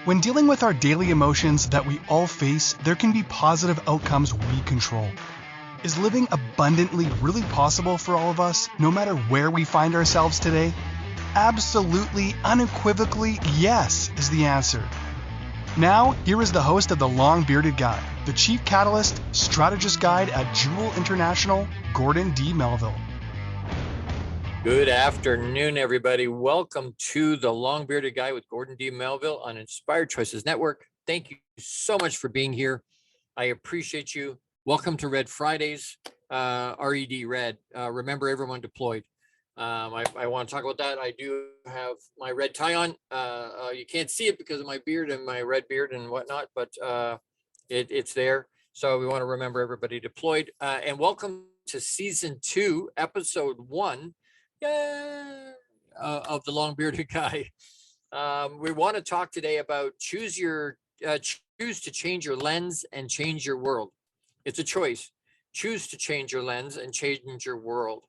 When dealing with our daily emotions that we all face, there can be positive outcomes we control. Is living abundantly really possible for all of us, no matter where we find ourselves today? Absolutely, unequivocally, yes, is the answer. Now, here is the host of The Long Bearded Guy, the Chief Catalyst, Strategist Guide at Jewel International, Gordon D Melville. Good afternoon, everybody. Welcome to The Long Bearded Guy with Gordon D Melville on Inspired Choices Network. Thank you so much for being here. I appreciate you. Welcome to Red Fridays, RED Red. Remember, everyone deployed. I want to talk about that. I do have my red tie on. You can't see it because of my beard and my red beard and whatnot, but it's there. So we want to remember everybody deployed. And welcome to Season 2, Episode 1 of The Long Bearded Guy. We want to talk today about choose to change your lens and change your world. It's a choice. Choose to change your lens and change your world.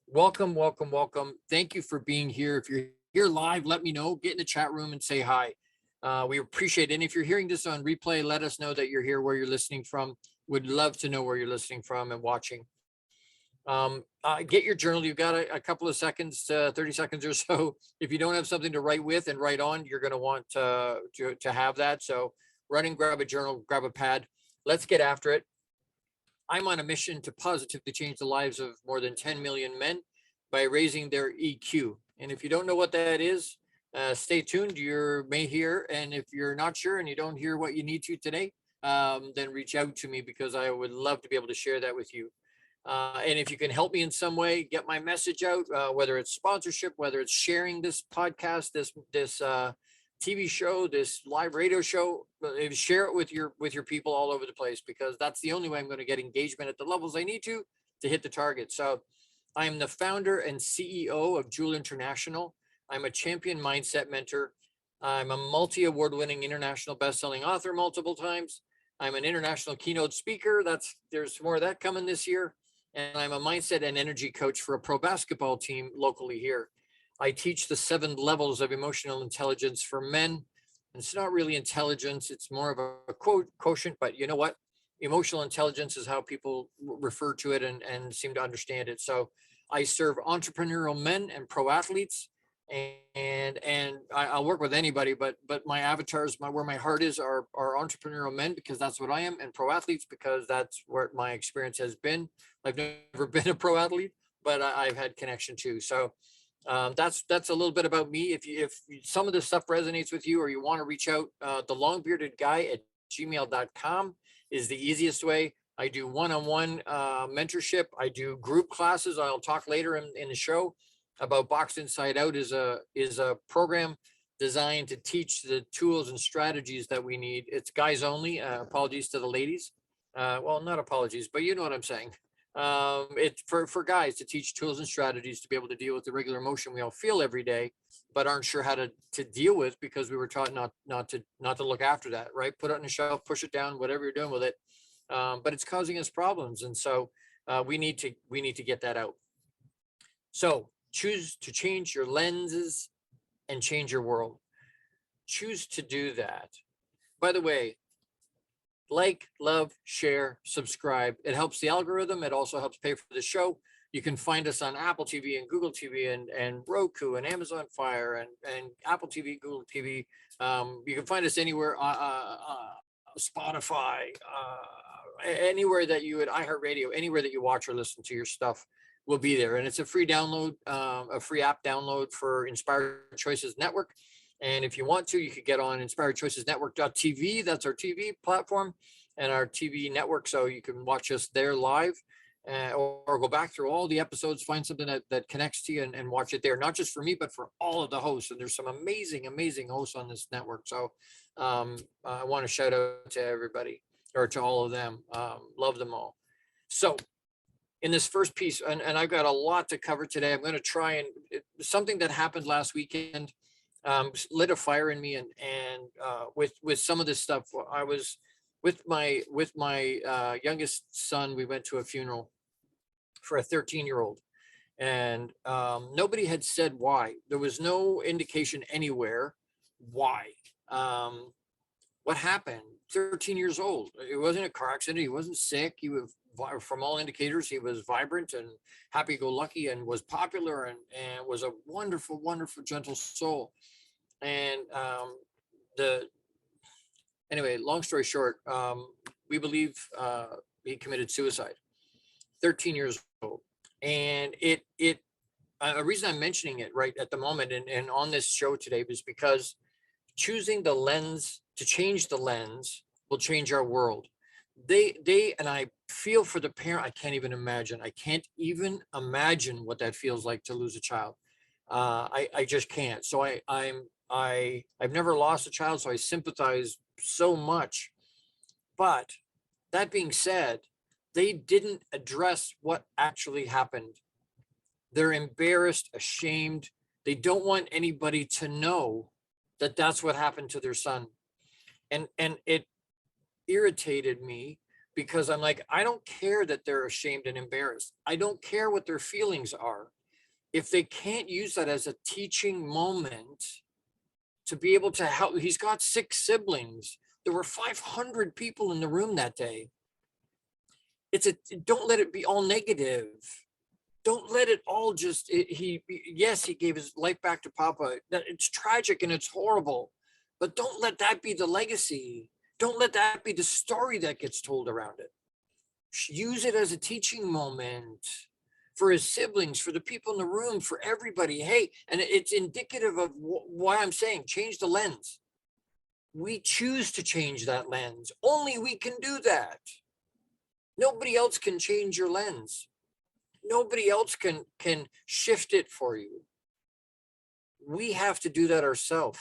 Welcome, welcome, welcome. Thank you for being here. If you're here live, let me know. Get in the chat room and say hi. We appreciate it. And if you're hearing this on replay, let us know that you're here, where you're listening from. Would love to know where you're listening from and watching. Get your journal. You've got a couple of seconds, 30 seconds or so. If you don't have something to write with and write on, you're going to want to have that. So run and grab a journal, grab a pad. Let's get after it. I'm on a mission to positively change the lives of more than 10 million men by raising their EQ. And if you don't know what that is, stay tuned. You may hear. And if you're not sure and you don't hear what you need to today, then reach out to me, because I would love to be able to share that with you. And if you can help me in some way, get my message out, whether it's sponsorship, whether it's sharing this podcast, this TV show, this live radio show, share it with your people all over the place, because that's the only way I'm going to get engagement at the levels I need to hit the target. So I am the founder and CEO of Jewel International. I'm a champion mindset mentor. I'm a multi-award-winning international best-selling author multiple times. I'm an international keynote speaker. There's more of that coming this year. And I'm a mindset and energy coach for a pro basketball team locally here. I teach the 7 levels of emotional intelligence for men. It's not really intelligence. It's more of a quotient, but you know what? Emotional intelligence is how people refer to it and seem to understand it. So I serve entrepreneurial men and pro athletes, and I'll work with anybody, but my avatars, where my heart is, are entrepreneurial men, because that's what I am, and pro athletes, because that's where my experience has been. I've never been a pro athlete, but I've had connection too. So that's a little bit about me. If some of this stuff resonates with you, or you want to reach out, the longbeardedguy@gmail.com is the easiest way. I do one-on-one mentorship. I do group classes. I'll talk later in the show about Box Inside Out is a program designed to teach the tools and strategies that we need. It's guys only. Apologies to the ladies. Well, not apologies, but you know what I'm saying. It's for guys to teach tools and strategies to be able to deal with the regular emotion we all feel every day, but aren't sure how to deal with, because we were taught not to look after that, right? Put it on the shelf, push it down, whatever you're doing with it. But it's causing us problems. And so we need to get that out. So choose to change your lenses and change your world. Choose to do that. By the way, like, love, share, subscribe. It helps the algorithm. It also helps pay for the show. You can find us on Apple TV and Google TV and Roku and Amazon Fire and Apple TV, Google TV. You can find us anywhere, Spotify, anywhere that you would, iHeartRadio, anywhere that you watch or listen to your stuff will be there. And it's a free download, a free app download for Inspired Choices Network. And if you want to, you could get on inspiredchoicesnetwork.tv. That's our TV platform and our TV network. So you can watch us there live, or go back through all the episodes, find something that connects to you and watch it there. Not just for me, but for all of the hosts. And there's some amazing, amazing hosts on this network. So I want to shout out to everybody, or to all of them. Love them all. So in this first piece, and I've got a lot to cover today. I'm going to try something that happened last weekend. Lit a fire in me, and with some of this stuff. I was with my youngest son. We went to a funeral for a 13-year-old, and nobody had said why. There was no indication anywhere why. What happened? 13 years old. It wasn't a car accident. He wasn't sick. He was, from all indicators, he was vibrant and happy-go-lucky and was popular and was a wonderful, wonderful, gentle soul. And the anyway, long story short, we believe he committed suicide. 13 years old, and a reason I'm mentioning it right at the moment and on this show today is because choosing the lens to change the lens will change our world. They and I feel for the parent. I can't even imagine what that feels like to lose a child. I just can't. So I've never lost a child, so I sympathize so much. But that being said, they didn't address what actually happened. They're embarrassed, ashamed. They don't want anybody to know that that's what happened to their son. And it irritated me because I'm like, I don't care that they're ashamed and embarrassed. I don't care what their feelings are. If they can't use that as a teaching moment to be able to help, he's got 6 siblings. There were 500 people in the room that day. Don't let it be all negative. Don't let it all just, yes, he gave his life back to Papa. It's tragic and it's horrible, but don't let that be the legacy. Don't let that be the story that gets told around it. Use it as a teaching moment for his siblings, for the people in the room, for everybody. Hey, and it's indicative of why I'm saying change the lens. We choose to change that lens. Only we can do that. Nobody else can change your lens. Nobody else can shift it for you. We have to do that ourselves.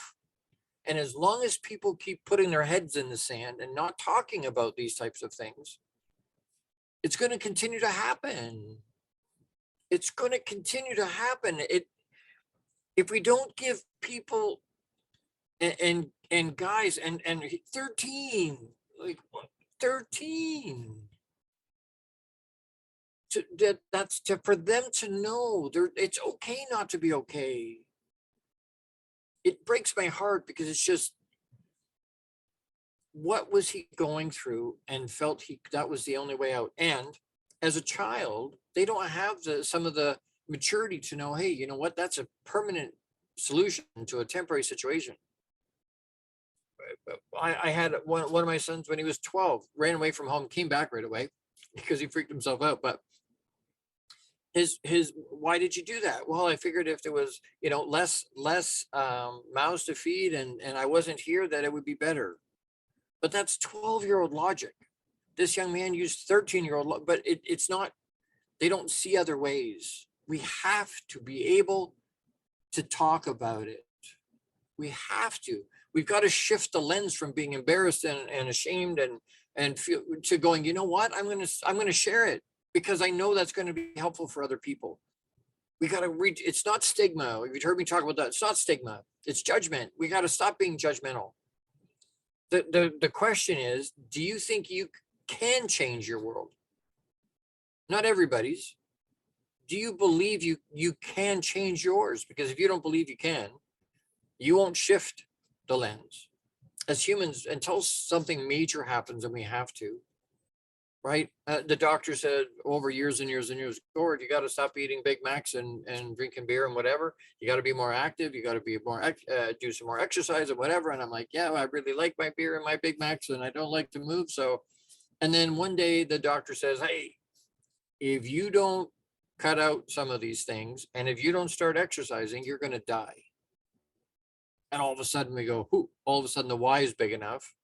And as long as people keep putting their heads in the sand and not talking about these types of things, it's going to continue to happen. It's going to continue to happen. If we don't give people and guys and 13, like 13. That's for them to know it's okay not to be okay. It breaks my heart because it's just, what was he going through and felt that was the only way out. And as a child, they don't have some of the maturity to know, hey, you know what, that's a permanent solution to a temporary situation. I had one of my sons when he was 12, ran away from home, came back right away because he freaked himself out. But why did you do that? Well, I figured if there was, less mouths to feed and I wasn't here, that it would be better. But that's 12-year-old logic. This young man used 13-year-old, but it's not, they don't see other ways. We have to be able to talk about it. We have to. We've got to shift the lens from being embarrassed and ashamed and feel to going, you know what, I'm gonna share it because I know that's going to be helpful for other people. We got to read. It's not stigma. You've heard me talk about that. It's not stigma. It's judgment. We got to stop being judgmental. The question is, do you think you can change your world? Not everybody's. Do you believe you can change yours? Because if you don't believe you can, you won't shift the lens. As humans, until something major happens and we have to, right? The doctor said over years and years and years, Gord, you got to stop eating Big Macs and drinking beer and whatever. You got to be more active. You got to be more, do some more exercise and whatever. And I'm like, yeah, I really like my beer and my Big Macs and I don't like to move. So, and then one day the doctor says, hey, if you don't cut out some of these things and if you don't start exercising, you're going to die. And all of a sudden we go, whoo, all of a sudden the why is big enough.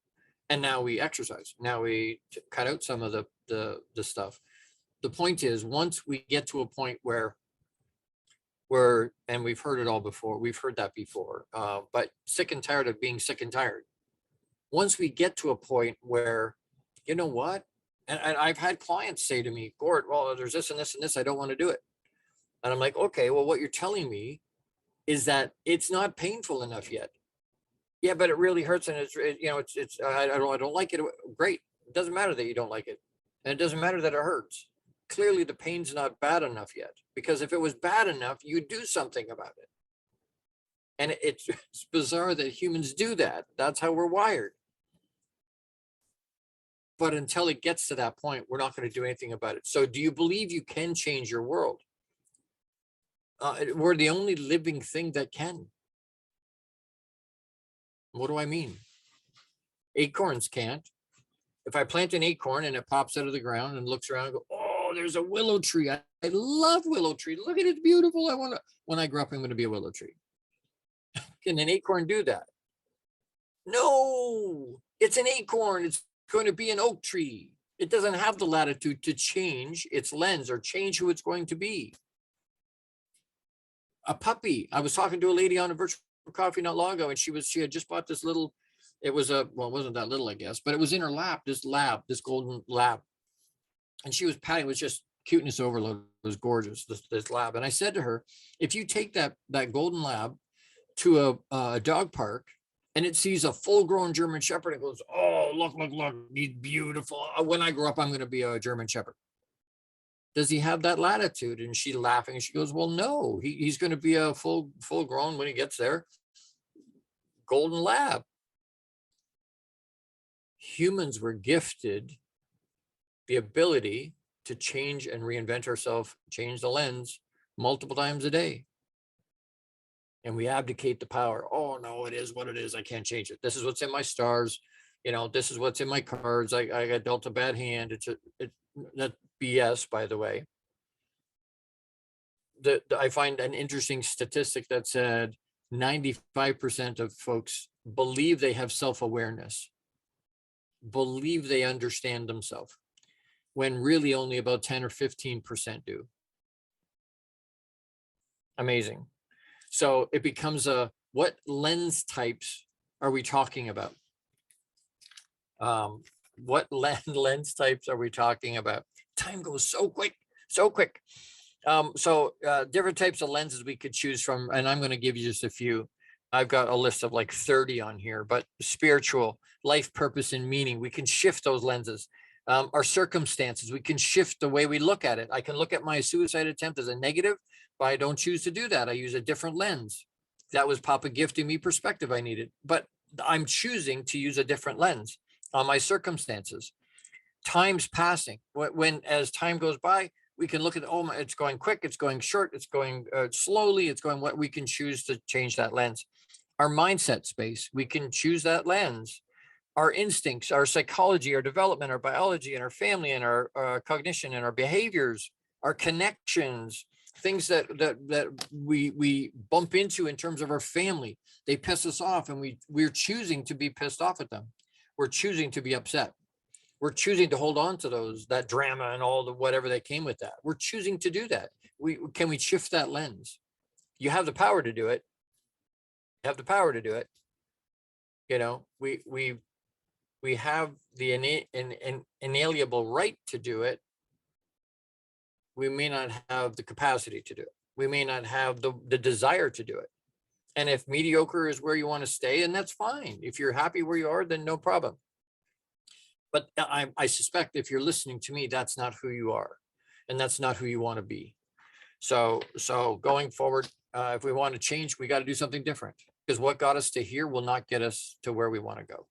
And now we exercise. Now we cut out some of the stuff. The point is, once we get to a point where and we've heard it all before, we've heard that before, but sick and tired of being sick and tired. Once we get to a point where, you know what, and I've had clients say to me, Gord, well, there's this and this and this, I don't want to do it. And I'm like, okay, well, what you're telling me is that it's not painful enough yet. Yeah, but it really hurts, and I don't like it. Great. It doesn't matter that you don't like it, and it doesn't matter that it hurts. Clearly, the pain's not bad enough yet, because if it was bad enough, you'd do something about it. And it's bizarre that humans do that. That's how we're wired. But until it gets to that point, we're not going to do anything about it. So do you believe you can change your world? We're the only living thing that can. What do I mean? Acorns can't. If I plant an acorn and it pops out of the ground and looks around and go, oh, there's a willow tree. I love willow tree. Look at it, beautiful. I want to, when I grow up, I'm going to be a willow tree. Can an acorn do that? No, it's an acorn. It's going to be an oak tree. It doesn't have the latitude to change its lens or change who it's going to be. A puppy. I was talking to a lady on a virtual coffee not long ago, and she had just bought this little, it was it wasn't that little, I guess, but it was in her lap, this golden lab. And she was patting, it was just cuteness overload. It was gorgeous, this lab. And I said to her, if you take that golden lab to a dog park and it sees a full-grown German Shepherd, it goes, oh, look, he's beautiful. When I grow up, I'm going to be a German Shepherd. Does he have that latitude? And she's laughing, and she goes, well, no, he's going to be a full-grown, when he gets there, golden lab. Humans were gifted the ability to change and reinvent ourselves, change the lens multiple times a day. And we abdicate the power. Oh, no, it is what it is. I can't change it. This is what's in my stars. This is what's in my cards. I got dealt a bad hand. That's BS, by the way. I find an interesting statistic that said 95% of folks believe they have self-awareness, believe they understand themselves, when really only about 10 or 15% do. Amazing. So it becomes what lens types are we talking about? What lens types are we talking about? Time goes so quick, so quick. Different types of lenses we could choose from, and I'm going to give you just a few. I've got a list of like 30 on here, but spiritual, life purpose and meaning, we can shift those lenses. Our circumstances, we can shift the way we look at it. I can look at my suicide attempt as a negative, but I don't choose to do that. I use a different lens. That was Papa gifting me perspective I needed, but I'm choosing to use a different lens on my circumstances. Time's passing. As time goes by, we can look at, oh, it's going quick, it's going short, it's going slowly, it's going what we can choose to change that lens. Our mindset space, we can choose that lens. Our instincts, our psychology, our development, our biology, and our family, and our cognition, and our behaviors, our connections, things that we bump into in terms of our family. They piss us off, and we're choosing to be pissed off at them. We're choosing to be upset. We're choosing to hold on to that drama and all the whatever that came with that. We're choosing to do that. Can we shift that lens? You have the power to do it. You have the power to do it. We have the inalienable right to do it. We may not have the capacity to do it. We may not have the desire to do it. And if mediocre is where you want to stay, and that's fine. If you're happy where you are, then no problem. But I suspect if you're listening to me, that's not who you are, and that's not who you want to be. So going forward, if we want to change, we got to do something different, because what got us to here will not get us to where we want to go.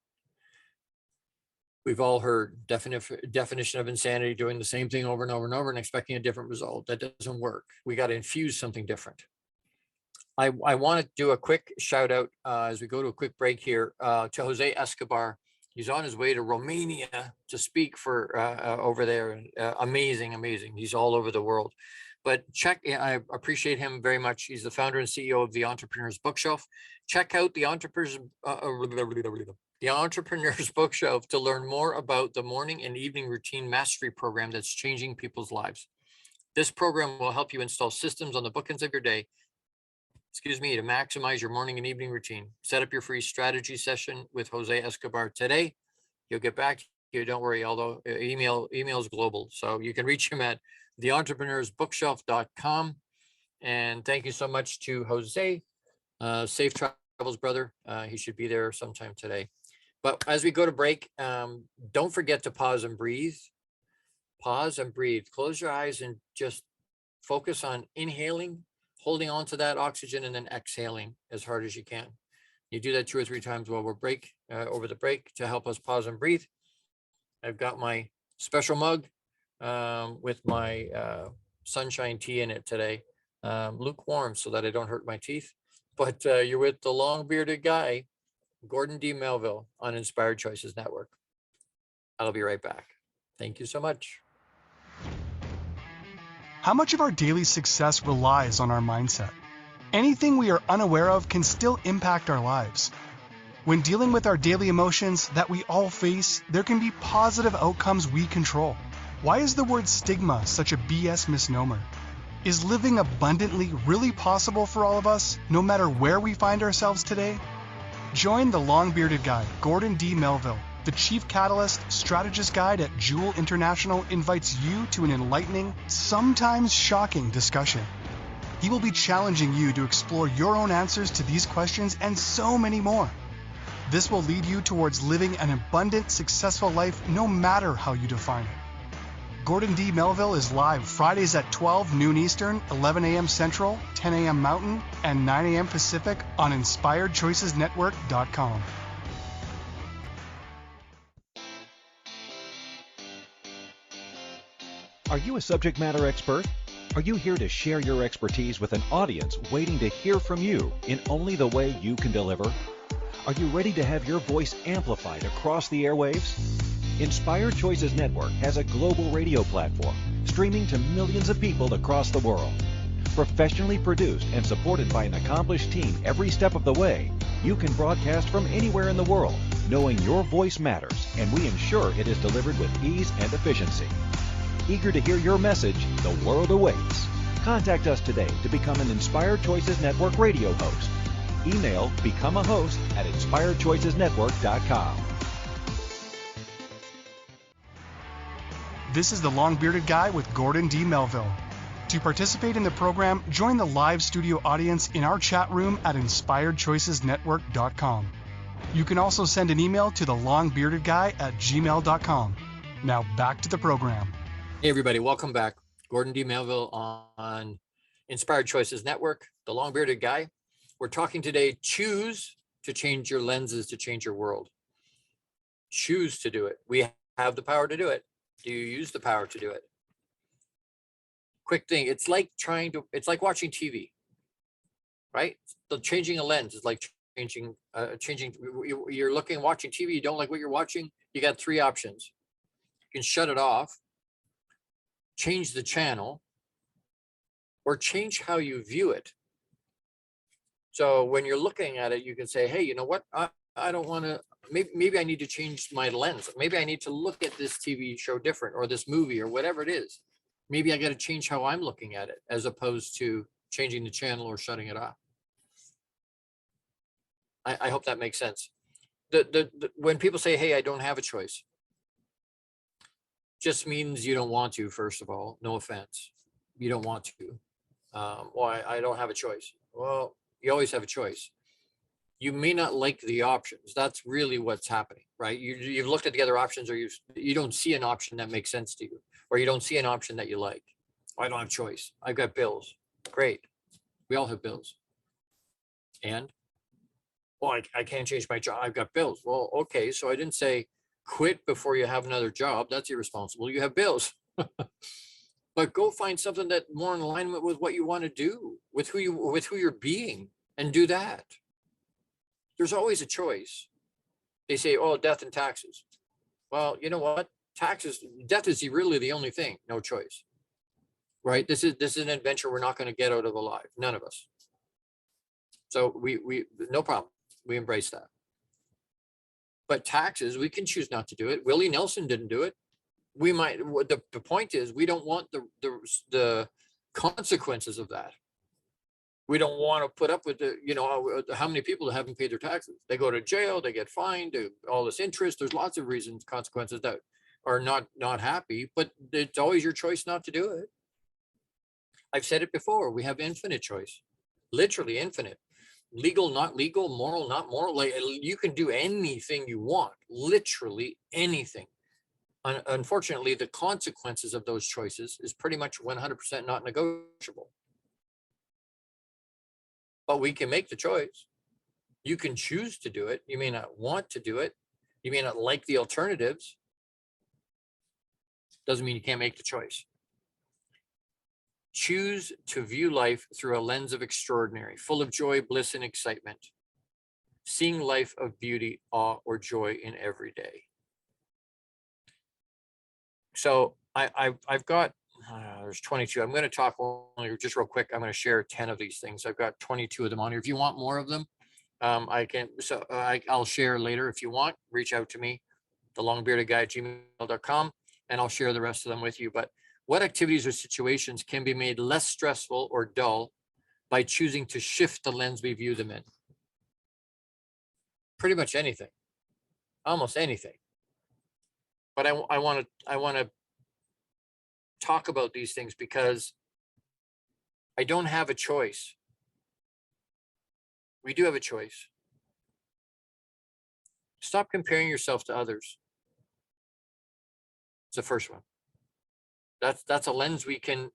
We've all heard definition of insanity, doing the same thing over and over and over and expecting a different result. That doesn't work. We got to infuse something different. I want to do a quick shout out as we go to a quick break here to Jose Escobar. He's on his way to Romania to speak for over there. Amazing. He's all over the world. But I appreciate him very much. He's the founder and CEO of the Entrepreneur's Bookshelf. Check out the Entrepreneur's Bookshelf to learn more about the morning and evening routine mastery program that's changing people's lives. This program will help you install systems on the bookends of your day, to maximize your morning and evening routine. Set up your free strategy session with Jose Escobar today. He'll get back to you, don't worry, although email is global. So you can reach him at theentrepreneursbookshelf.com. And thank you so much to Jose. Safe travels, brother. He should be there sometime today. But as we go to break, don't forget to pause and breathe. Pause and breathe. Close your eyes and just focus on inhaling, holding on to that oxygen, and then exhaling as hard as you can. You do that 2 or 3 times while we're over the break to help us pause and breathe. I've got my special mug with my sunshine tea in it today, lukewarm so that I don't hurt my teeth. But you're with the long bearded guy, Gordon D Melville on Inspired Choices Network. I'll be right back. Thank you so much. How much of our daily success relies on our mindset? Anything we are unaware of can still impact our lives. When dealing with our daily emotions that we all face, there can be positive outcomes we control. Why is the word stigma such a BS misnomer? Is living abundantly really possible for all of us, no matter where we find ourselves today? Join the long-bearded guy, Gordon D. Melville. The Chief Catalyst Strategist Guide at Jewel International invites you to an enlightening, sometimes shocking discussion. He will be challenging you to explore your own answers to these questions and so many more. This will lead you towards living an abundant, successful life no matter how you define it. Gordon D. Melville is live Fridays at 12 noon Eastern, 11 a.m. Central, 10 a.m. Mountain, and 9 a.m. Pacific on InspiredChoicesNetwork.com. Are you a subject matter expert? Are you here to share your expertise with an audience waiting to hear from you in only the way you can deliver? Are you ready to have your voice amplified across the airwaves? Inspired Choices Network has a global radio platform streaming to millions of people across the world. Professionally produced and supported by an accomplished team every step of the way, you can broadcast from anywhere in the world, knowing your voice matters, and we ensure it is delivered with ease and efficiency. Eager to hear your message, the world awaits. Contact us today to become an Inspired Choices Network radio host. Email become a host at inspiredchoicesnetwork.com. This is the long-bearded guy with Gordon D. Melville. To participate in the program, join the live studio audience in our chat room at inspiredchoicesnetwork.com. You can also send an email to the longbeardedguy@gmail.com. Now back to the program. Hey everybody, welcome back. Gordon D. Melville on Inspired Choices Network, the long bearded guy. We're talking today, choose to change your lenses to change your world. Choose to do it. We have the power to do it. Do you use the power to do it? Quick thing, it's like watching TV, right? So changing a lens is like changing, you're watching TV, you don't like what you're watching, you got three options. You can shut it off, change the channel, or change how you view it. So when you're looking at it, you can say, hey, you know what? I don't want to, maybe I need to change my lens. Maybe I need to look at this TV show different, or this movie, or whatever it is. Maybe I got to change how I'm looking at it, as opposed to changing the channel or shutting it off. I hope that makes sense. When people say, hey, I don't have a choice, just means you don't want to, first of all. No offense. You don't want to. Well, I don't have a choice. Well, you always have a choice. You may not like the options. That's really what's happening, right? You've looked at the other options, or you don't see an option that makes sense to you, or you don't see an option that you like. Oh, I don't have choice. I've got bills. Great. We all have bills. And, well, I can't change my job. I've got bills. Well, okay. So I didn't say quit before you have another job. That's irresponsible. You have bills. But go find something that more in alignment with what you want to do, with who you're being, and do that. There's always a choice. They say, oh, death and taxes. Well, you know what? Death is really the only thing. No choice. Right? This is an adventure we're not going to get out of alive. None of us. So we no problem. We embrace that. But taxes, we can choose not to do it. Willie Nelson didn't do it. We might. The point is, we don't want the consequences of that. We don't want to put up with how many people haven't paid their taxes. They go to jail, they get fined, all this interest. There's lots of reasons, consequences that are not happy, but it's always your choice not to do it. I've said it before. We have infinite choice, literally infinite. Legal, not legal, moral, not moral. Like, you can do anything you want, literally anything. Unfortunately, the consequences of those choices is pretty much 100% not negotiable. But we can make the choice. You can choose to do it. You may not want to do it. You may not like the alternatives. Doesn't mean you can't make the choice. Choose to view life through a lens of extraordinary, full of joy, bliss, and excitement. Seeing life of beauty, awe, or joy in every day. So I've got, there's 22. I'm going to talk only just real quick. I'm going to share 10 of these things. I've got 22 of them on here. If you want more of them, I can, I'll share later. If you want, reach out to me, thelongbeardedguy@gmail.com, and I'll share the rest of them with you. But what activities or situations can be made less stressful or dull by choosing to shift the lens we view them in? Pretty much anything, almost anything. But I want to talk about these things because I don't have a choice. We do have a choice. Stop comparing yourself to others. It's the first one. That's a lens we can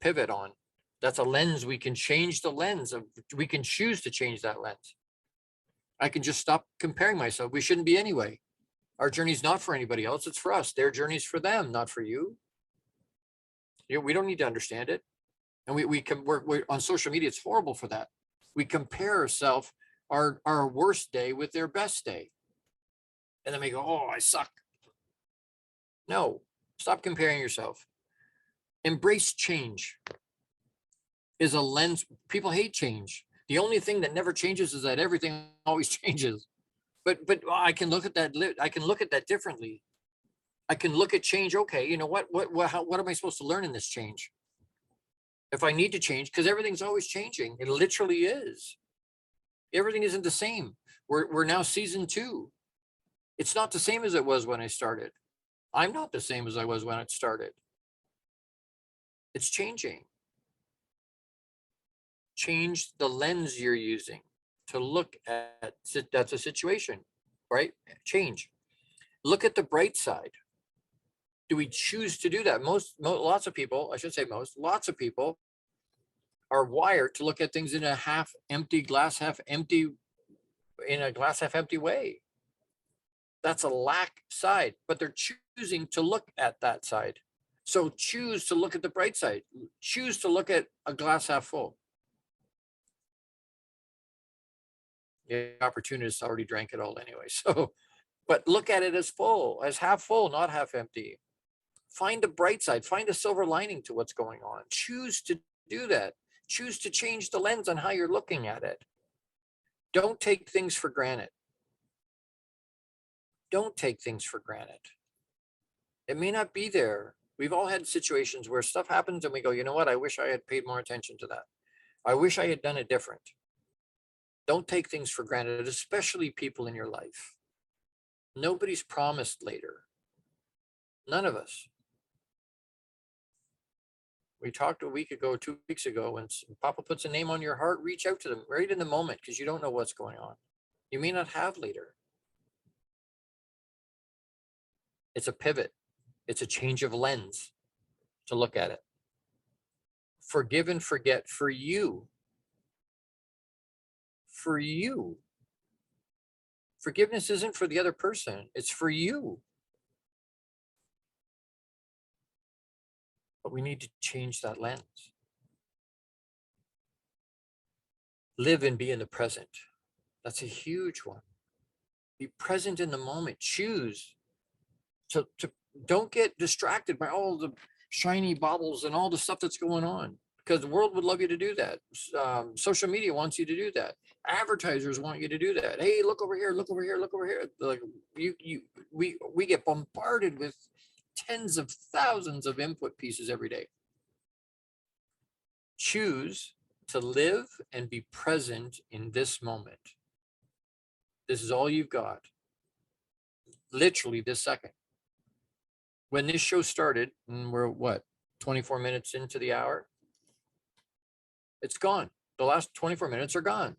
pivot on. That's a lens we can change the lens of. We can choose to change that lens. I can just stop comparing myself. We shouldn't be anyway. Our journey's not for anybody else. It's for us. Their journey's for them, not for you. We don't need to understand it. And we're on social media. It's horrible for that. We compare ourselves, our worst day with their best day. And then we go, oh, I suck. No, stop comparing yourself. Embrace change. Is a lens. People hate change. The only thing that never changes is that everything always changes. But I can look at that. I can look at that differently. I can look at change. Okay, you know what am I supposed to learn in this change? If I need to change, because everything's always changing. It literally is. Everything isn't the same. We're now season 2. It's not the same as it was when I started. I'm not the same as I was when it started. It's changing. Change the lens you're using to look at. That's a situation, right? Change. Look at the bright side. Do we choose to do that? Lots of people, I should say lots of people are wired to look at things in a glass half empty way. That's a lack side, but they're choosing to look at that side. So choose to look at the bright side. Choose to look at a glass half full. The opportunist already drank it all anyway. So, but look at it as full, as half full, not half empty. Find the bright side, find a silver lining to what's going on. Choose to do that. Choose to change the lens on how you're looking at it. Don't take things for granted. Don't take things for granted. It may not be there. We've all had situations where stuff happens and we go, you know what? I wish I had paid more attention to that. I wish I had done it different. Don't take things for granted, especially people in your life. Nobody's promised later. None of us. We talked a week ago, 2 weeks ago, when Papa puts a name on your heart, reach out to them right in the moment because you don't know what's going on. You may not have later. It's a pivot. It's a change of lens to look at it. Forgive and forget for you. For you. Forgiveness isn't for the other person. It's for you. But we need to change that lens. Live and be in the present. That's a huge one. Be present in the moment. Choose to don't get distracted by all the shiny baubles and all the stuff that's going on, because the world would love you to do that. Social media wants you to do that. Advertisers want you to do that. Hey, look over here, look over here, look over here. Like we get bombarded with tens of thousands of input pieces every day. Choose to live and be present in this moment. This is all you've got. Literally this second. When this show started, and we're 24 minutes into the hour, it's gone. The last 24 minutes are gone.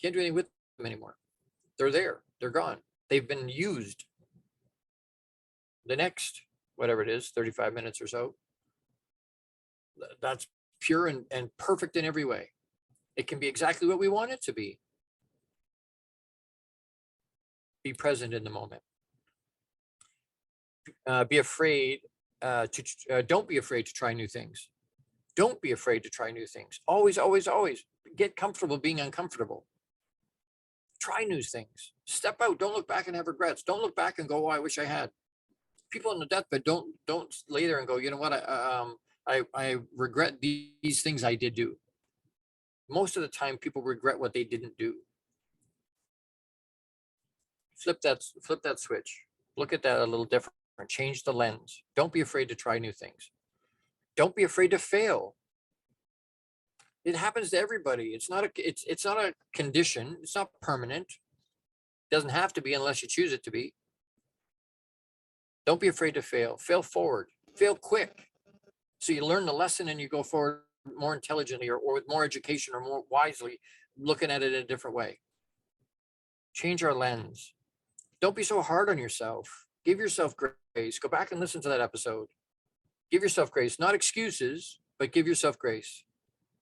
Can't do anything with them anymore. They're there. They're gone. They've been used. The next, whatever it is, 35 minutes or so, that's pure and perfect in every way. It can be exactly what we want it to be. Be present in the moment. Be afraid don't be afraid to try new things. Don't be afraid to try new things. Always, always, always get comfortable being uncomfortable. Try new things. Step out. Don't look back and have regrets. Don't look back and go, "Oh, I wish I had." People on the deathbed don't lay there and go, "You know what? I regret these things I did do." Most of the time, people regret what they didn't do. Flip that switch. Look at that a little different. Change the lens. Don't be afraid to try new things. Don't be afraid to fail. It happens to everybody. It's not a condition. It's not permanent. It doesn't have to be unless you choose it to be. Don't be afraid to fail. Fail forward. Fail quick. So you learn the lesson and you go forward more intelligently or with more education or more wisely, looking at it in a different way. Change our lens. Don't be so hard on yourself. Give yourself grace. Go back and listen to that episode. Give yourself grace, not excuses, but give yourself grace.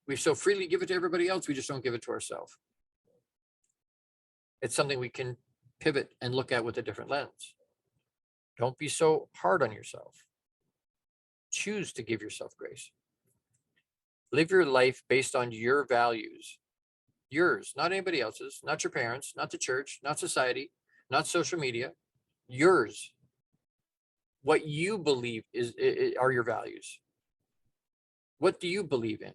We so freely give it to everybody else, we just don't give it to ourselves. It's something we can pivot and look at with a different lens. Don't be so hard on yourself. Choose to give yourself grace. Live your life based on your values. Yours, not anybody else's, not your parents, not the church, not society, not social media. Yours. What you believe are your values. What do you believe in?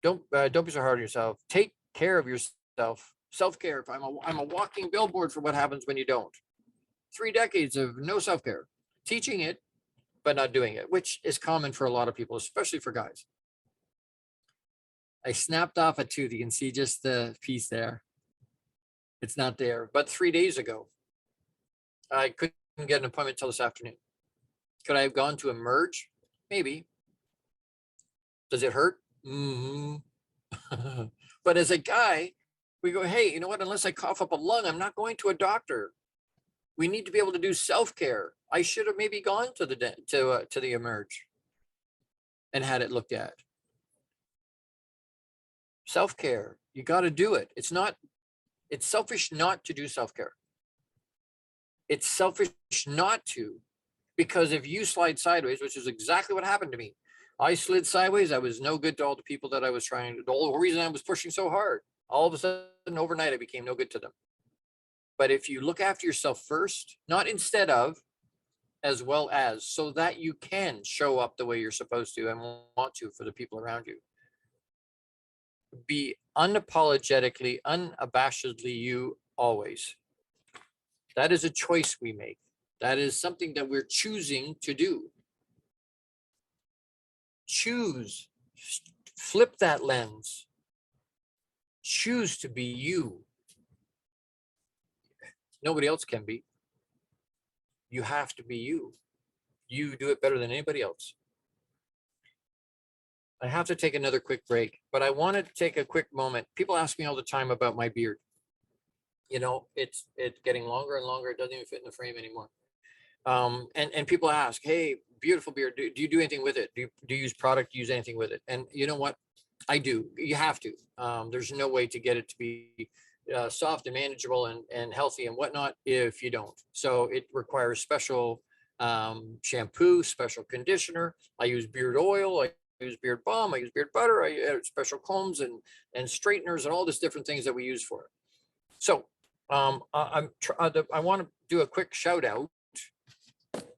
Don't be so hard on yourself. Take care of yourself. Self-care. I'm a walking billboard for what happens when you don't. 3 decades of no self-care, teaching it, but not doing it, which is common for a lot of people, especially for guys. I snapped off a tooth. You can see just the piece there. It's not there. But 3 days ago, I couldn't get an appointment until this afternoon. Could I have gone to Emerge? Maybe. Does it hurt? Mm-hmm. But as a guy, we go, hey, you know what? Unless I cough up a lung, I'm not going to a doctor. We need to be able to do self-care. I should have maybe gone to the Emerge and had it looked at. Self-care, you got to do it. It's selfish not to do self-care. It's selfish not to, because if you slide sideways, which is exactly what happened to me, I slid sideways. I was no good to all the people that I was trying to, the whole reason I was pushing so hard. All of a sudden, overnight, I became no good to them. But if you look after yourself first, not instead of, as well as, so that you can show up the way you're supposed to and want to for the people around you. Be unapologetically, unabashedly you always. That is a choice we make. That is something that we're choosing to do. Choose. Flip that lens. Choose to be you. Nobody else can be. You have to be you. You do it better than anybody else. I have to take another quick break, but I wanted to take a quick moment. People ask me all the time about my beard. You know, it's getting longer and longer. It doesn't even fit in the frame anymore. And people ask, hey, beautiful beard. Do you do anything with it? Do you use product? Use anything with it? And you know what? I do. You have to. There's no way to get it to be soft and manageable and healthy and whatnot if you don't. So it requires special shampoo, special conditioner. I use beard oil. I use beard balm. I use beard butter. I use special combs and straighteners and all these different things that we use for it. So I want to do a quick shout out.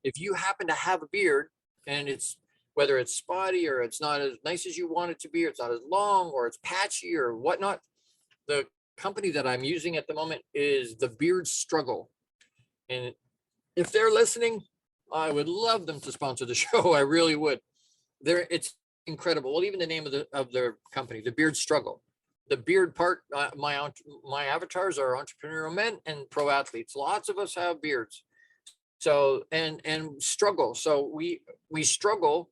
If you happen to have a beard and it's whether it's spotty or it's not as nice as you want it to be, or it's not as long, or it's patchy or whatnot, the company that I'm using at the moment is the Beard Struggle. And if they're listening, I would love them to sponsor the show. I really would. It's incredible. Well, even the name of their company, the Beard Struggle. The beard part, my avatars are entrepreneurial men and pro athletes. Lots of us have beards. So and struggle. So we struggle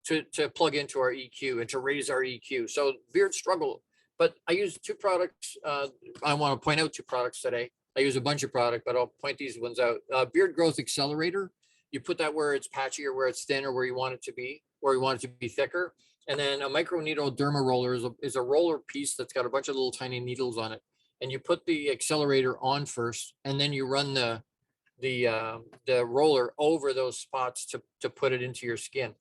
to plug into our EQ and to raise our EQ. So Beard Struggle. But I use 2 products. I want to point out 2 products today. I use a bunch of product, but I'll point these ones out. Beard Growth Accelerator. You put that where it's patchy or where it's thin or where you want it to be, where you want it to be thicker. And then a microneedle derma roller is a roller piece that's got a bunch of little tiny needles on it. And you put the accelerator on first, and then you run the the roller over those spots to put it into your skin.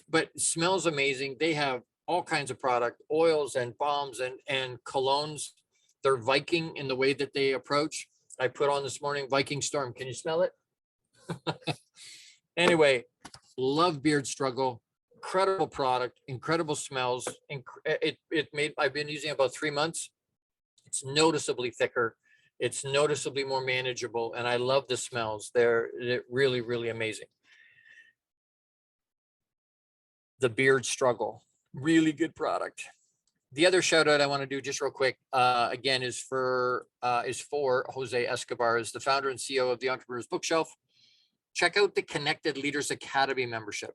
But it smells amazing. They have all kinds of product, oils and balms and colognes. They're Viking in the way that they approach. I put on this morning Viking Storm. Can you smell it? Anyway, love Beard Struggle. Incredible product, incredible smells. I've been using it about 3 months. It's noticeably thicker. It's noticeably more manageable, and I love the smells. They're really, really amazing. The Beard Struggle, really good product. The other shout out I want to do just real quick, again, is for Jose Escobar, is the founder and CEO of the Entrepreneur's Bookshelf. Check out the Connected Leaders Academy membership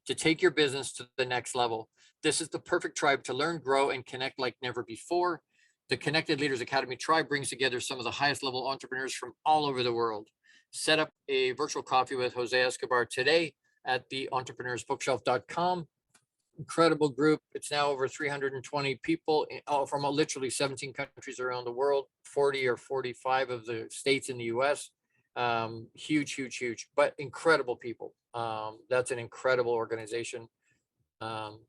to take your business to the next level. This is the perfect tribe to learn, grow, and connect like never before. The Connected Leaders Academy tribe brings together some of the highest level entrepreneurs from all over the world. Set up a virtual coffee with Jose Escobar today at theentrepreneur'sbookshelf.com. Incredible group. It's now over 320 people from literally 17 countries around the world, 40 or 45 of the states in the US. Huge, but incredible people. That's an incredible organization.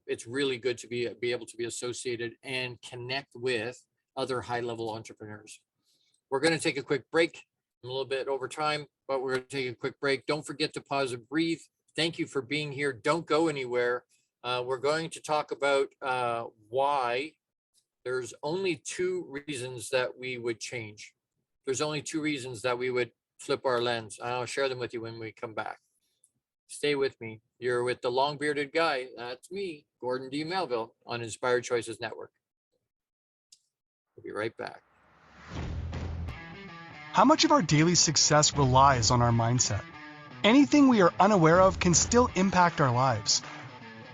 It's really good to be able to be associated and connect with other high-level entrepreneurs. We're going to take a quick break. I'm a little bit over time, but we're going to take a quick break. Don't forget to pause and breathe. Thank you for being here. Don't go anywhere. We're going to talk about why there's only 2 reasons that we would change. There's only 2 reasons that we would flip our lens. I'll share them with you when we come back. Stay with me. You're with the long-bearded guy. That's me, Gordon D Melville, on Inspired Choices Network. We'll be right back. How much of our daily success relies on our mindset? Anything we are unaware of can still impact our lives.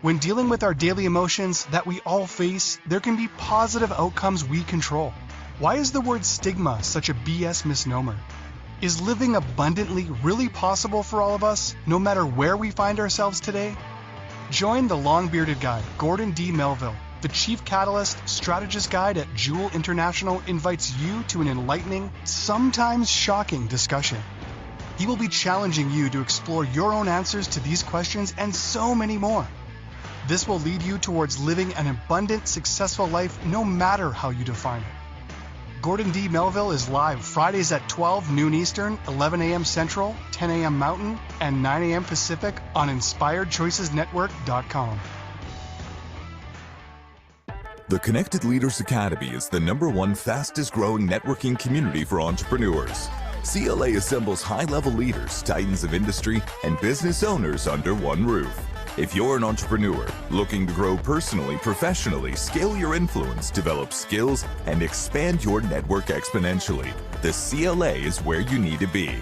When dealing with our daily emotions that we all face, there can be positive outcomes we control. Why is the word stigma such a BS misnomer? Is living abundantly really possible for all of us, no matter where we find ourselves today? Join the long-bearded guy, Gordon D Melville. The Chief Catalyst Strategist Guide at Jewel International invites you to an enlightening, sometimes shocking discussion. He will be challenging you to explore your own answers to these questions and so many more. This will lead you towards living an abundant, successful life no matter how you define it. Gordon D. Melville is live Fridays at 12 noon Eastern, 11 a.m. Central, 10 a.m. Mountain, and 9 a.m. Pacific on InspiredChoicesNetwork.com. The Connected Leaders Academy is the #1 fastest growing networking community for entrepreneurs. CLA assembles high-level leaders, titans of industry, and business owners under one roof. If you're an entrepreneur looking to grow personally, professionally, scale your influence, develop skills, and expand your network exponentially, the CLA is where you need to be.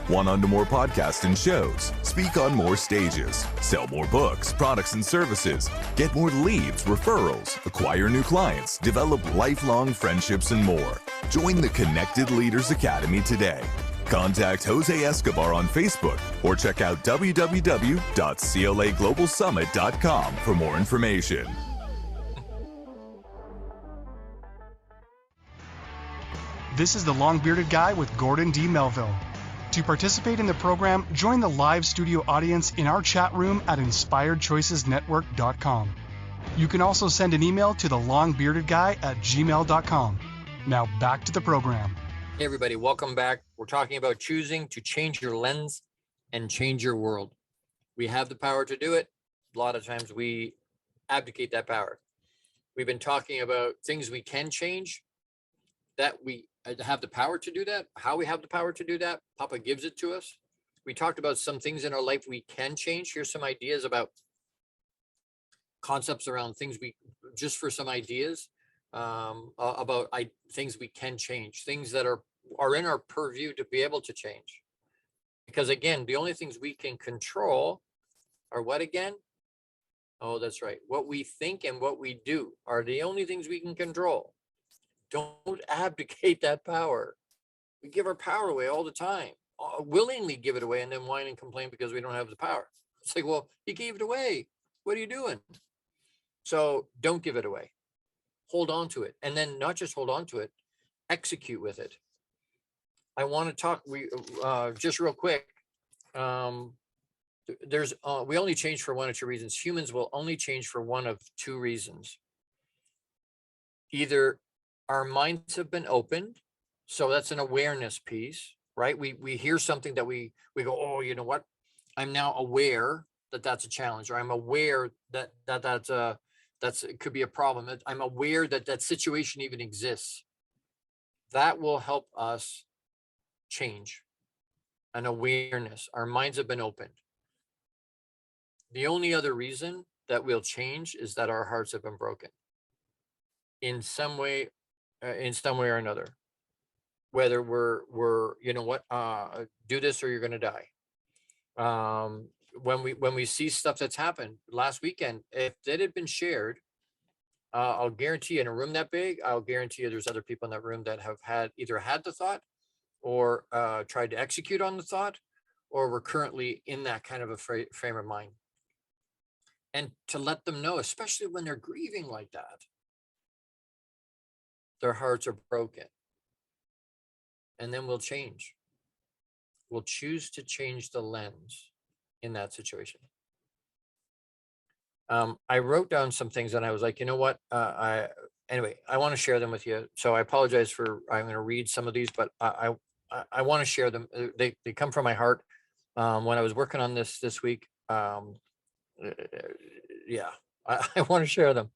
Want on to more podcasts and shows, speak on more stages, sell more books, products, and services, get more leads, referrals, acquire new clients, develop lifelong friendships, and more. Join the Connected Leaders Academy today. Contact Jose Escobar on Facebook or check out www.claglobalsummit.com for more information. This is the long-bearded guy with Gordon D. Melville. To participate in the program, join the live studio audience in our chat room at InspiredChoicesNetwork.com. You can also send an email to thelongbeardedguy@gmail.com. Now back to the program. Hey everybody, welcome back. We're talking about choosing to change your lens and change your world. We have the power to do it. A lot of times we abdicate that power. We've been talking about things we can change, that we have the power to do that, how we have the power to do that. Papa gives it to us. We talked about some things in our life we can change. Here's some ideas about concepts around things just for some ideas about things we can change, things that are in our purview to be able to change. Because again, the only things we can control are what again? Oh, that's right. What we think and what we do are the only things we can control. Don't abdicate that power. We give our power away all the time, willingly give it away, and then whine and complain because we don't have the power. It's like, well, you gave it away. What are you doing? So don't give it away. Hold on to it. And then not just hold on to it, execute with it. I want to talk, just real quick. We only change for one of two reasons. Humans will only change for one of two reasons. Either our minds have been opened, so that's an awareness piece, right? We hear something that we go, oh, you know what? I'm now aware that that's a challenge, or I'm aware that it could be a problem. I'm aware that that situation even exists. That will help us change. An awareness. Our minds have been opened. The only other reason that we'll change is that our hearts have been broken in some way or another. Whether we're you know what, do this or you're going to die. When we see stuff that's happened last weekend, if that had been shared, I'll guarantee you, in a room that big, I'll guarantee you there's other people in that room that have either had the thought or tried to execute on the thought, or were currently in that kind of a frame of mind. And to let them know, especially when they're grieving like that, their hearts are broken. And then we'll change. We'll choose to change the lens in that situation. I wrote down some things and I was like, you know what? Anyway, I want to share them with you. So I apologize I'm going to read some of these, but I want to share them. They come from my heart. When I was working on this week, yeah, I want to share them.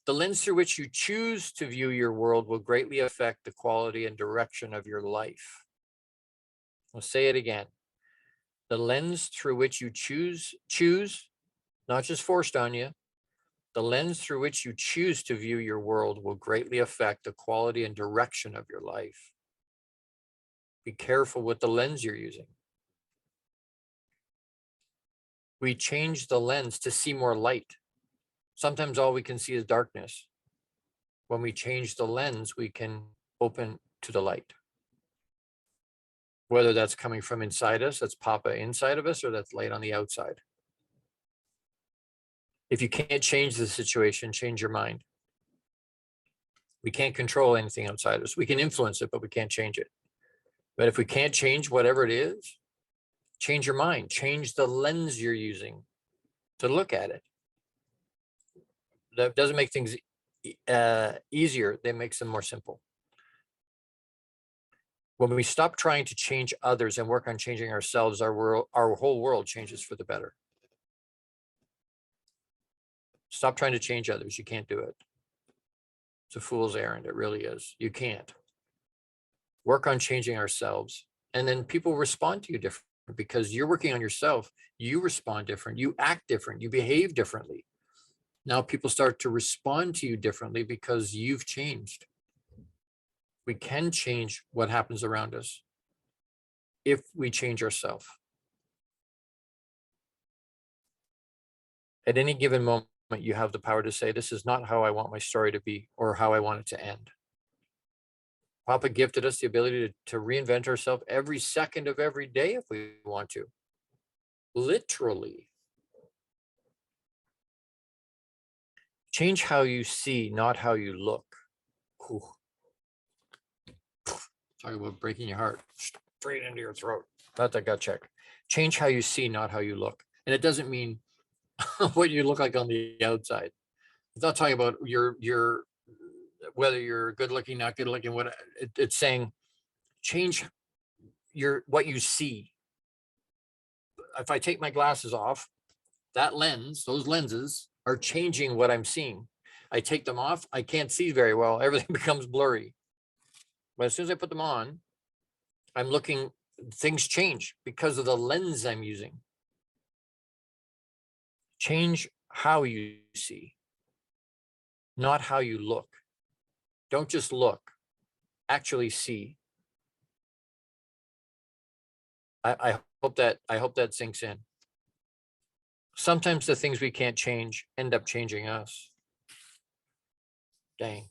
The lens through which you choose to view your world will greatly affect the quality and direction of your life. I'll say it again. The lens through which you choose, not just forced on you. The lens through which you choose to view your world will greatly affect the quality and direction of your life. Be careful with the lens you're using. We change the lens to see more light. Sometimes all we can see is darkness. When we change the lens, we can open to the light. Whether that's coming from inside us, that's Papa inside of us, or that's light on the outside. If you can't change the situation, change your mind. We can't control anything outside us. We can influence it, but we can't change it. But if we can't change whatever it is, change your mind. Change the lens you're using to look at it. That doesn't make things easier. That makes them more simple. When we stop trying to change others and work on changing ourselves, our whole world changes for the better. Stop trying to change others. You can't do it. It's a fool's errand. It really is. You can't. Work on changing ourselves. And then people respond to you different because you're working on yourself. You respond different. You act different. You behave differently. Now people start to respond to you differently because you've changed. We can change what happens around us if we change ourselves. At any given moment, you have the power to say, this is not how I want my story to be or how I want it to end. Papa gifted us the ability to reinvent ourselves every second of every day if we want to. Literally. Change how you see, not how you look. Ooh. Talk about breaking your heart straight into your throat. That's a gut check. Change how you see, not how you look. And it doesn't mean what you look like on the outside. It's not talking about your whether you're good looking, not good looking. It's saying change what you see. If I take my glasses off, those lenses are changing what I'm seeing. I take them off, I can't see very well. Everything becomes blurry. But as soon as I put them on, things change because of the lens I'm using. Change how you see, not how you look. Don't just look, actually see. I hope that sinks in. Sometimes the things we can't change end up changing us. Dang.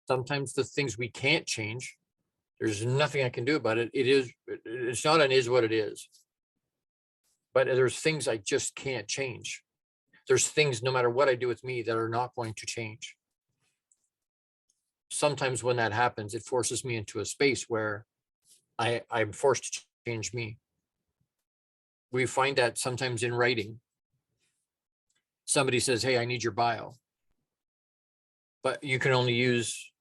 Sometimes the things we can't change, there's nothing I can do about it. It's not an is what it is. But there's things I just can't change. There's things, no matter what I do with me, that are not going to change. sometimes when that happens, it forces me into a space where I'm forced to change me. We find that sometimes in writing. Somebody says, hey, I need your bio. But you can only use,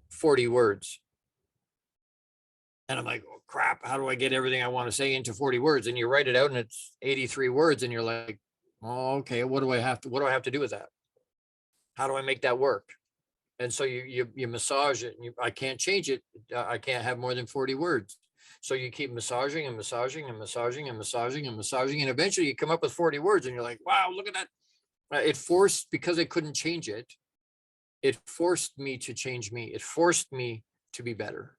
40 words. And I'm like, oh, crap, how do I get everything I want to say into 40 words? And you write it out and it's 83 words and you're like, oh, okay, what do I have to do with that? How do I make that work? And so you massage it, and I can't change it. I can't have more than 40 words. So you keep massaging and massaging and massaging and massaging and massaging. And eventually you come up with 40 words and you're like, wow, look at that. It forced, because I couldn't change it, it forced me to change me. It forced me to be better.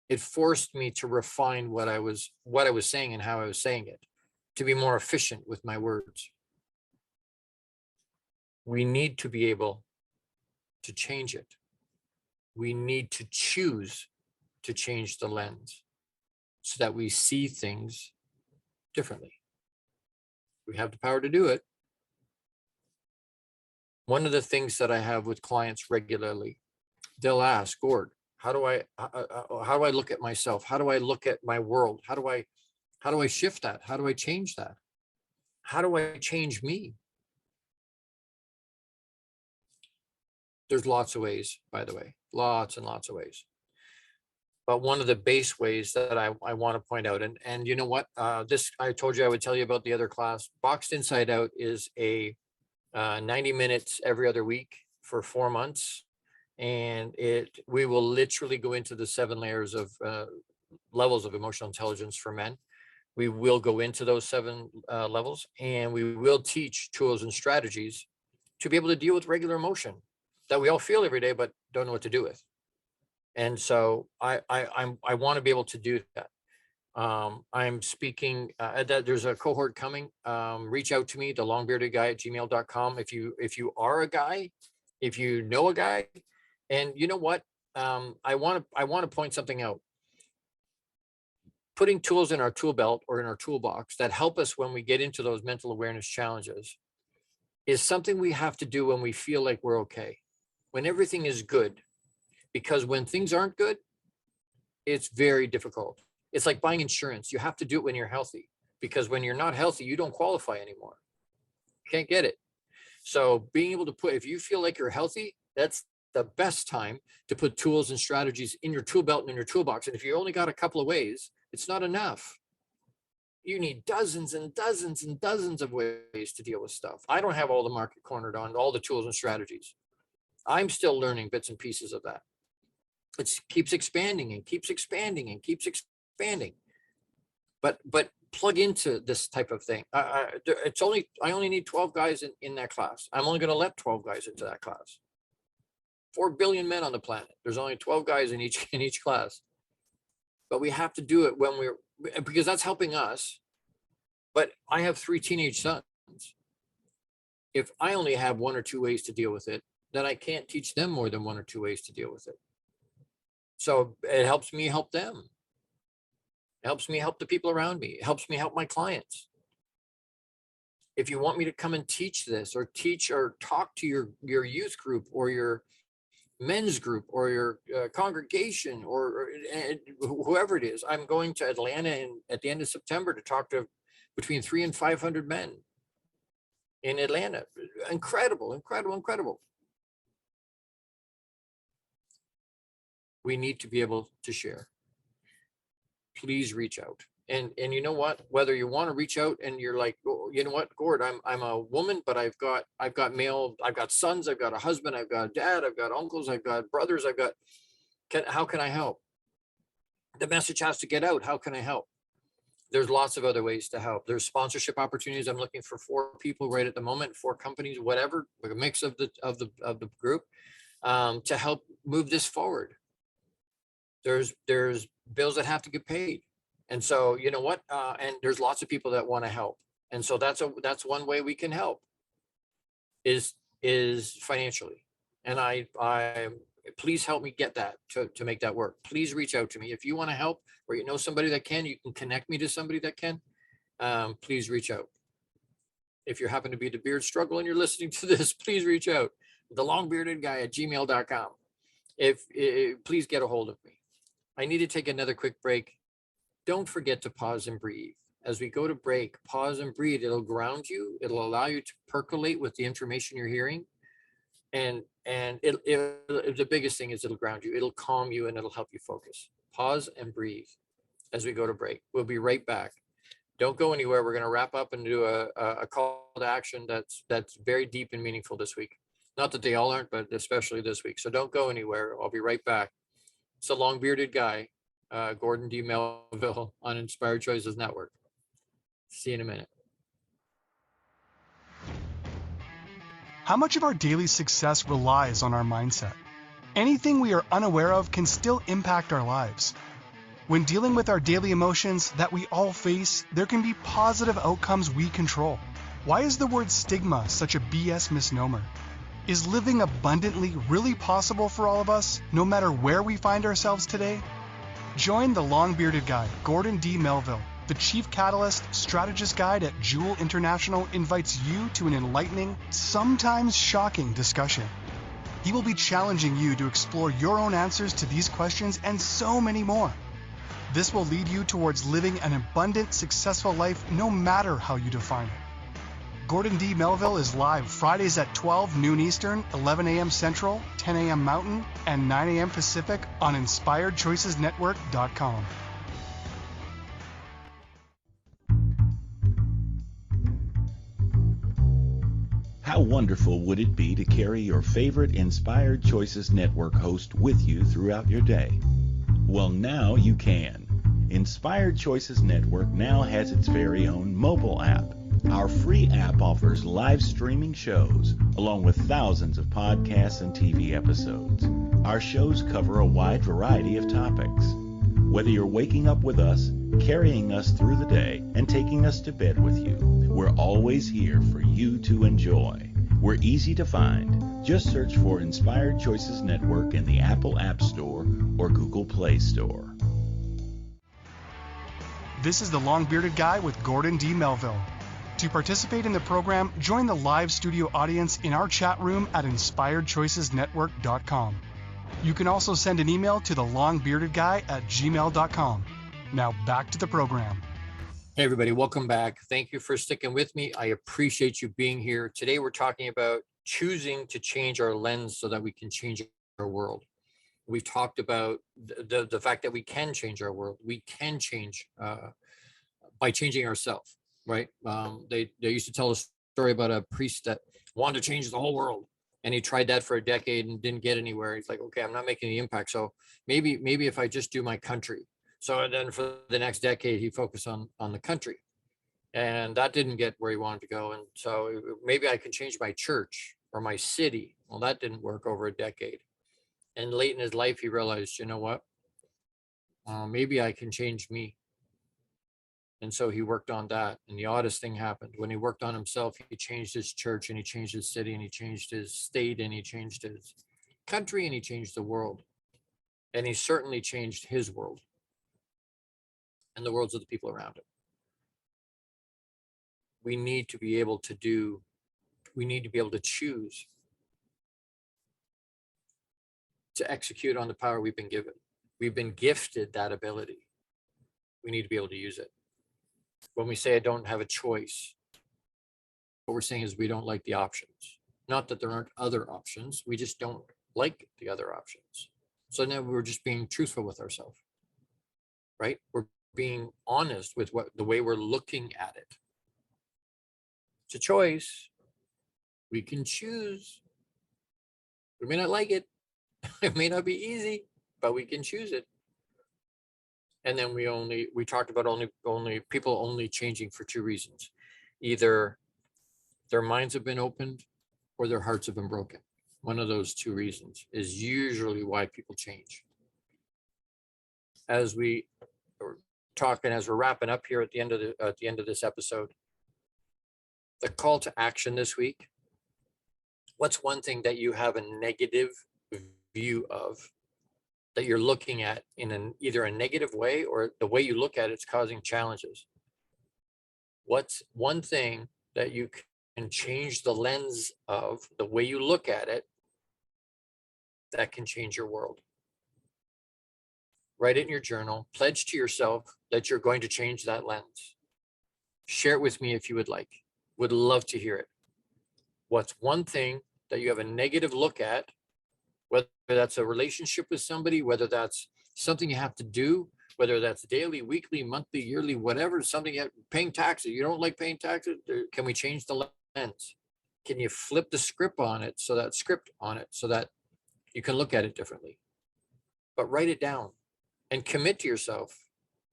It forced me to refine what I was saying and how I was saying it, to be more efficient with my words. We need to be able to change it. We need to choose to change the lens so that we see things differently. We have the power to do it. One of the things that I have with clients regularly, they'll ask, Gord, how do I look at myself? How do I look at my world? How do I shift that? How do I change that? How do I change me? There's lots of ways, by the way, lots and lots of ways. But one of the base ways that I want to point out, and you know what, this, I told you I would tell you about the other class. Boxed Inside Out is a 90 minutes every other week for 4 months. And we will literally go into the 7 layers of levels of emotional intelligence for men. We will go into those 7 levels, and we will teach tools and strategies to be able to deal with regular emotion that we all feel every day, but don't know what to do with. And so I want to be able to do that. I'm speaking that there's a cohort coming. Reach out to me, thelongbeardedguy@gmail.com. If you are a guy, if you know a guy, and you know what, I want to point something out. Putting tools in our tool belt or in our toolbox that help us when we get into those mental awareness challenges is something we have to do when we feel like we're okay, when everything is good. Because when things aren't good, it's very difficult. It's like buying insurance. You have to do it when you're healthy, because when you're not healthy, you don't qualify anymore. You can't get it. So being able to if you feel like you're healthy, that's the best time to put tools and strategies in your tool belt and in your toolbox. And if you only got a couple of ways, it's not enough. You need dozens and dozens and dozens of ways to deal with stuff. I don't have all the market cornered on all the tools and strategies. I'm still learning bits and pieces of that. It keeps expanding and keeps expanding and keeps expanding. But plug into this type of thing. I only need 12 guys in that class. I'm only going to let 12 guys into that class. 4 billion men on the planet. There's only 12 guys in each class. But we have to do it because that's helping us. But I have 3 teenage sons. If I only have 1 or 2 ways to deal with it, then I can't teach them more than 1 or 2 ways to deal with it. So it helps me help them. It helps me help the people around me. It helps me help my clients. If you want me to come and teach this or talk to your youth group or your men's group or your congregation or whoever it is, I'm going to Atlanta at the end of September to talk to between 300 and 500 men in Atlanta. Incredible, incredible, incredible. We need to be able to share. Please reach out. And you know what, whether you want to reach out and you're like, oh, you know what, Gord, I'm a woman, but I've got male, I've got sons, I've got a husband, I've got a dad, I've got uncles, I've got brothers, how can I help? The message has to get out. How can I help? There's lots of other ways to help. There's sponsorship opportunities. I'm looking for 4 people right at the moment, 4 companies, whatever, like a mix of the group, to help move this forward. There's bills that have to get paid. And so, you know what? And there's lots of people that want to help. And so that's one way we can help is financially. And I please help me get that to make that work. Please reach out to me. If you want to help or you know somebody that can, you can connect me to somebody that can. Please reach out. If you happen to be the beard struggle and you're listening to this, please reach out. thelongbeardedguy@gmail.com. Please get a hold of me. I need to take another quick break. Don't forget to pause and breathe. As we go to break, pause and breathe. It'll ground you. It'll allow you to percolate with the information you're hearing. And the biggest thing is it'll ground you. It'll calm you and it'll help you focus. Pause and breathe as we go to break. We'll be right back. Don't go anywhere. We're going to wrap up and do a call to action that's very deep and meaningful this week. Not that they all aren't, but especially this week. So don't go anywhere. I'll be right back. It's the Long Bearded Guy, Gordon D Melville on Inspired Choices Network. See you in a minute. How much of our daily success relies on our mindset? Anything we are unaware of can still impact our lives. When dealing with our daily emotions that we all face, there can be positive outcomes we control. Why is the word stigma such a BS misnomer? Is living abundantly really possible for all of us, no matter where we find ourselves today? Join the Long-Bearded Guy, Gordon D. Melville. The Chief Catalyst Strategist Guide at Jewel International invites you to an enlightening, sometimes shocking discussion. He will be challenging you to explore your own answers to these questions and so many more. This will lead you towards living an abundant, successful life no matter how you define it. Gordon D. Melville is live Fridays at 12 noon Eastern, 11 a.m. Central, 10 a.m. Mountain, and 9 a.m. Pacific on InspiredChoicesNetwork.com. How wonderful would it be to carry your favorite Inspired Choices Network host with you throughout your day? Well, now you can. Inspired Choices Network now has its very own mobile app. Our free app offers live streaming shows, along with thousands of podcasts and TV episodes. Our shows cover a wide variety of topics. Whether you're waking up with us, carrying us through the day, and taking us to bed with you, we're always here for you to enjoy. We're easy to find. Just search for Inspired Choices Network in the Apple App Store or Google Play Store. This is the Long-Bearded Guy with Gordon D. Melville. To participate in the program, join the live studio audience in our chat room at InspiredChoicesNetwork.com. You can also send an email to thelongbeardedguy@gmail.com. Now back to the program. Hey everybody, welcome back. Thank you for sticking with me. I appreciate you being here. Today we're talking about choosing to change our lens so that we can change our world. We've talked about the fact that we can change our world. We can change by changing ourselves, right? They used to tell a story about a priest that wanted to change the whole world. And he tried that for a decade and didn't get anywhere. He's like, okay, I'm not making any impact. So maybe if I just do my country. So then for the next decade, he focused on the country. And that didn't get where he wanted to go. And so maybe I can change my church or my city. Well, that didn't work over a decade. And late in his life, he realized, you know what? Maybe I can change me. And so he worked on that. And the oddest thing happened. When he worked on himself, he changed his church and he changed his city and he changed his state and he changed his country and he changed the world. And he certainly changed his world and the worlds of the people around him. We need to be able to choose to execute on the power we've been given. We've been gifted that ability. We need to be able to use it. When we say I don't have a choice, what we're saying is we don't like the options. Not that there aren't other options, we just don't like the other options. So now we're just being truthful with ourselves, right? We're being honest with the way we're looking at it. It's a choice. We can choose. We may not like it. It may not be easy, but we can choose it. And then we talked about only people only changing for two reasons. Either their minds have been opened or their hearts have been broken. One of those two reasons is usually why people change. As we are talking, as we're wrapping up here at the end of this episode, the call to action this week. What's one thing that you have a negative view of that you're looking at in either a negative way or the way you look at it's causing challenges? What's one thing that you can change the lens of the way you look at it that can change your world. Write it in your journal. Pledge to yourself that you're going to change that lens. Share it with me if you would like. Would love to hear it. What's one thing that you have a negative look at, whether that's a relationship with somebody, whether that's something you have to do, whether that's daily, weekly, monthly, yearly, whatever, something you have, paying taxes. You don't like paying taxes? Can we change the lens? Can you flip the script on it so that you can look at it differently? But write it down and commit to yourself.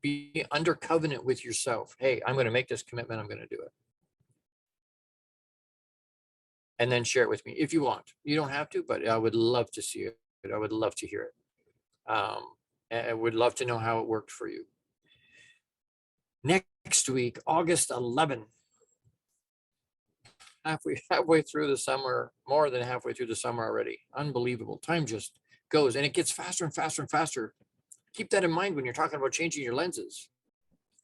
Be under covenant with yourself. Hey, I'm going to make this commitment. I'm going to do it. And then share it with me if you want. You don't have to, but I would love to see it. I would love to hear it. And I would love to know how it worked for you. Next week, August 11th. Halfway through the summer, more than halfway through the summer already. Unbelievable. Time just goes, and it gets faster and faster and faster. Keep that in mind when you're talking about changing your lenses.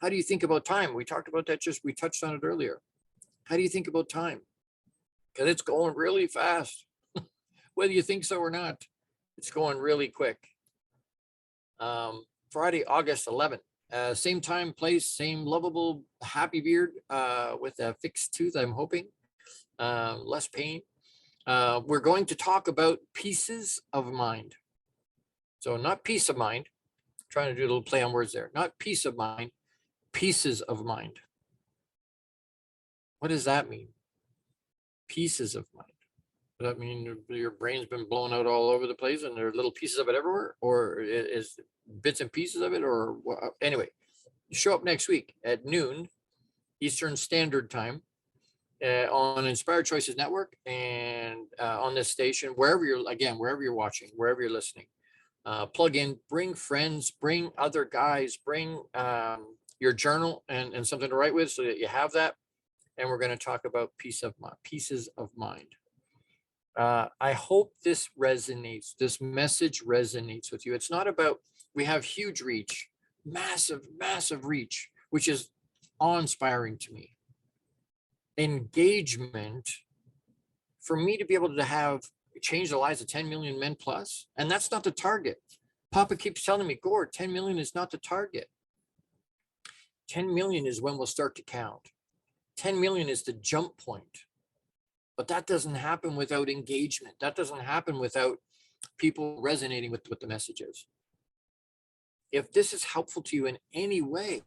How do you think about time? We talked about that, we touched on it earlier. How do you think about time? Because it's going really fast. Whether you think so or not, it's going really quick. Friday, August 11th. Same time, place, same lovable, happy beard with a fixed tooth, I'm hoping. Less pain. We're going to talk about pieces of mind. So not peace of mind. I'm trying to do a little play on words there. Not peace of mind, pieces of mind. What does that mean? Pieces of mind. Does that mean your brain's been blown out all over the place and there are little pieces of it everywhere? Or is bits and pieces of it? Or anyway, show up next week at noon Eastern Standard Time on Inspired Choices Network and on this station, wherever you're watching, wherever you're listening. Plug in, bring friends, bring other guys, bring your journal and something to write with so that you have that. And we're going to talk about pieces of mind. I hope this resonates. This message resonates with you. It's not about, we have huge reach, massive reach, which is awe-inspiring to me. Engagement, for me to be able to have change the lives of 10 million men plus, and that's not the target. Papa keeps telling me, Gord, 10 million is not the target. 10 million is when we'll start to count. 10 million is the jump point. But that doesn't happen without engagement. That doesn't happen without people resonating with what the message is. If this is helpful to you in any way,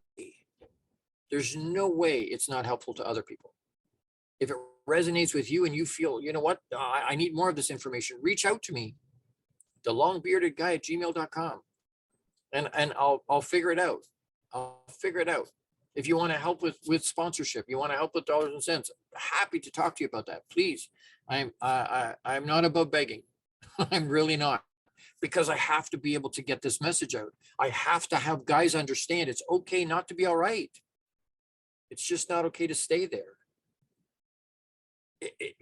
there's no way it's not helpful to other people. If it resonates with you and you feel, you know what, I need more of this information, reach out to me, thelongbeardedguy@gmail.com, and I'll figure it out. I'll figure it out. If you want to help with sponsorship, you want to help with dollars and cents, happy to talk to you about that. Please, I'm not above begging. I'm really not, because I have to be able to get this message out. I have to have guys understand it's okay not to be all right. It's just not okay to stay there.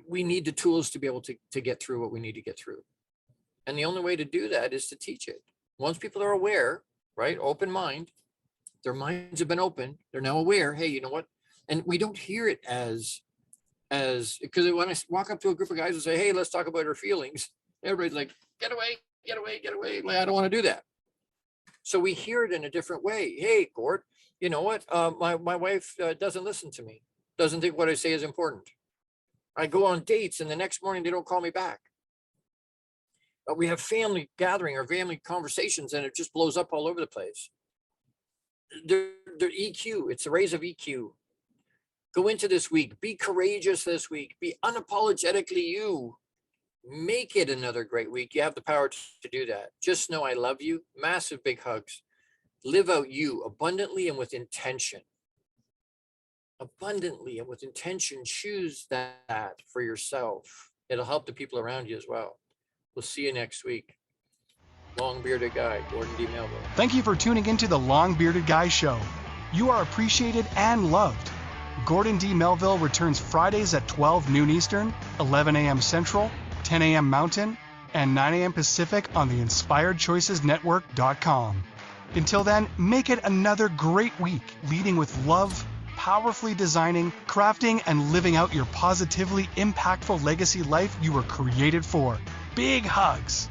We need the tools to be able to get through what we need to get through. And the only way to do that is to teach it. Once people are aware, right? Open mind, their minds have been open. They're now aware. Hey, you know what? And we don't hear it as, because when I walk up to a group of guys and say, hey, let's talk about our feelings, everybody's like, get away, get away, get away. Like, I don't want to do that. So we hear it in a different way. Hey, Gord, you know what? My wife doesn't listen to me, doesn't think what I say is important. I go on dates and the next morning they don't call me back. But we have family gathering or family conversations and it just blows up all over the place. They're EQ, it's a raise of EQ. Go into this week, be courageous this week, be unapologetically you. Make it another great week. You have the power to do that. Just know I love you. Massive big hugs. Live out you abundantly and with intention. Abundantly and with intention, choose that for yourself. It'll help the people around you as well. We'll see you next week. Long Bearded Guy, Gordon D Melville. Thank you for tuning into the Long Bearded Guy Show. You are appreciated and loved. Gordon D Melville returns Fridays at 12 noon Eastern, 11 a.m. Central, 10 a.m. Mountain, and 9 a.m. Pacific on the InspiredChoicesNetwork.com. Until then, make it another great week, leading with love, powerfully designing, crafting, and living out your positively impactful legacy life you were created for. Big hugs.